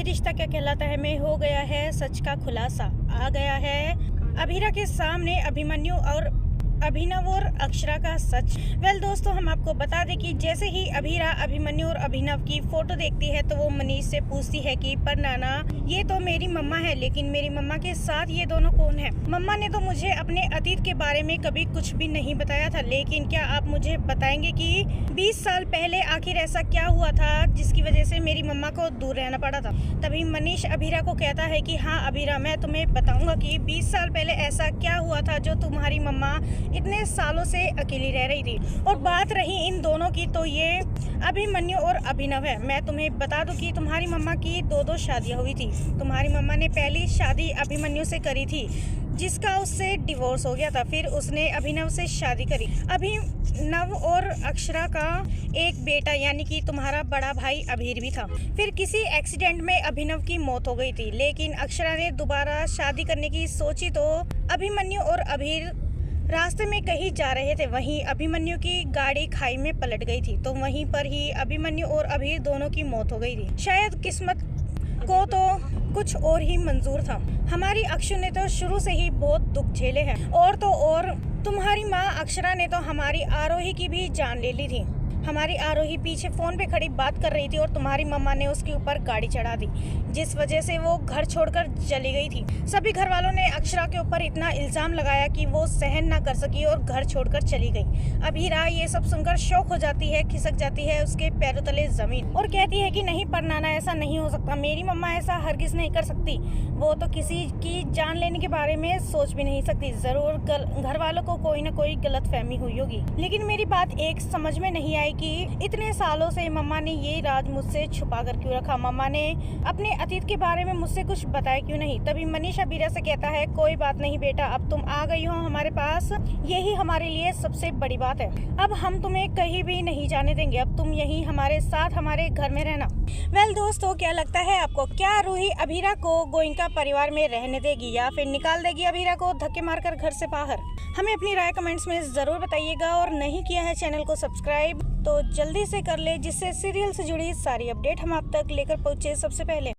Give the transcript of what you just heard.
रिश्ता क्या कहलाता है में हो गया है सच का खुलासा। आ गया है अभीरा के सामने अभिमन्यु और अभिनव और अक्षरा का सच। वेल दोस्तों, हम आपको बता दें कि जैसे ही अभीरा अभिमन्यु और अभिनव की फोटो देखती है तो वो मनीष से पूछती है कि पर नाना, ये तो मेरी मम्मा है, लेकिन मेरी मम्मा के साथ ये दोनों कौन है? मम्मा ने तो मुझे अपने अतीत के बारे में कभी कुछ भी नहीं बताया था, लेकिन क्या आप मुझे बताएंगे कि 20 साल पहले आखिर ऐसा क्या हुआ था जिसकी वजह से मेरी मम्मा को दूर रहना पड़ा था? तभी मनीष अभीरा को कहता है कि हाँ अभीरा, मैं तुम्हें बताऊंगा कि 20 साल पहले ऐसा क्या हुआ था जो तुम्हारी मम्मा इतने सालों से अकेली रह रही थी। और बात रही इन दोनों की, तो ये अभिमन्यु और अभिनव है। मैं तुम्हें बता दूं कि तुम्हारी मम्मा की दो शादियां हुई थी। तुम्हारी मम्मा ने पहली शादी अभिमन्यु से करी थी, जिसका उससे डिवोर्स हो गया था। फिर उसने अभिनव से शादी करी। अभिनव और अक्षरा का एक बेटा यानी कि तुम्हारा बड़ा भाई अभीर भी था। फिर किसी एक्सीडेंट में अभिनव की मौत हो गई थी, लेकिन अक्षरा ने दोबारा शादी करने की सोची तो अभिमन्यु और अभीर रास्ते में कहीं जा रहे थे। वहीं अभिमन्यु की गाड़ी खाई में पलट गई थी, तो वहीं पर ही अभिमन्यु और अभीर दोनों की मौत हो गई थी। शायद किस्मत को तो कुछ और ही मंजूर था। हमारी अक्षु ने तो शुरू से ही बहुत दुख झेले हैं, और तो और तुम्हारी माँ अक्षरा ने तो हमारी आरोही की भी जान ले ली थी। हमारी आरोही पीछे फोन पे खड़ी बात कर रही थी और तुम्हारी मम्मा ने उसके ऊपर गाड़ी चढ़ा दी, जिस वजह से वो घर छोड़कर चली गई थी। सभी घर वालों ने अक्षरा के ऊपर इतना इल्जाम लगाया कि वो सहन ना कर सकी और घर छोड़कर चली गई। अभीरा ये सब सुनकर शौक हो जाती है, खिसक जाती है उसके पैरों तले जमीन और कहती है कि नहीं पर नाना, ऐसा नहीं हो सकता, मेरी मम्मा ऐसा हरगिज नहीं कर सकती। वो तो किसी की जान लेने के बारे में सोच भी नहीं सकती। जरूर घर वालों को कोई ना कोई गलत फहमी हुई होगी, लेकिन मेरी बात एक समझ में नहीं आई कि इतने सालों से मम्मा ने ये राज मुझसे छुपा कर क्यों रखा? मम्मा ने अपने अतीत के बारे में मुझसे कुछ बताया क्यों नहीं? तभी मनीष अभीरा से कहता है कोई बात नहीं बेटा, अब तुम आ गई हो हमारे पास, यही हमारे लिए सबसे बड़ी बात है। अब हम तुम्हें कहीं भी नहीं जाने देंगे, अब तुम यही हमारे साथ हमारे घर में रहना। वेल दोस्तों, क्या लगता है आपको? क्या रूही अभीरा को गोइंका परिवार में रहने देगी या फिर निकाल देगी अभीरा को धक्के मारकर घर से बाहर? हमें अपनी राय कमेंट्स में जरूर बताइएगा, और नहीं किया है चैनल को सब्सक्राइब तो जल्दी से कर ले, जिससे सीरियल से जुड़ी सारी अपडेट हम आप तक लेकर पहुंचे सबसे पहले।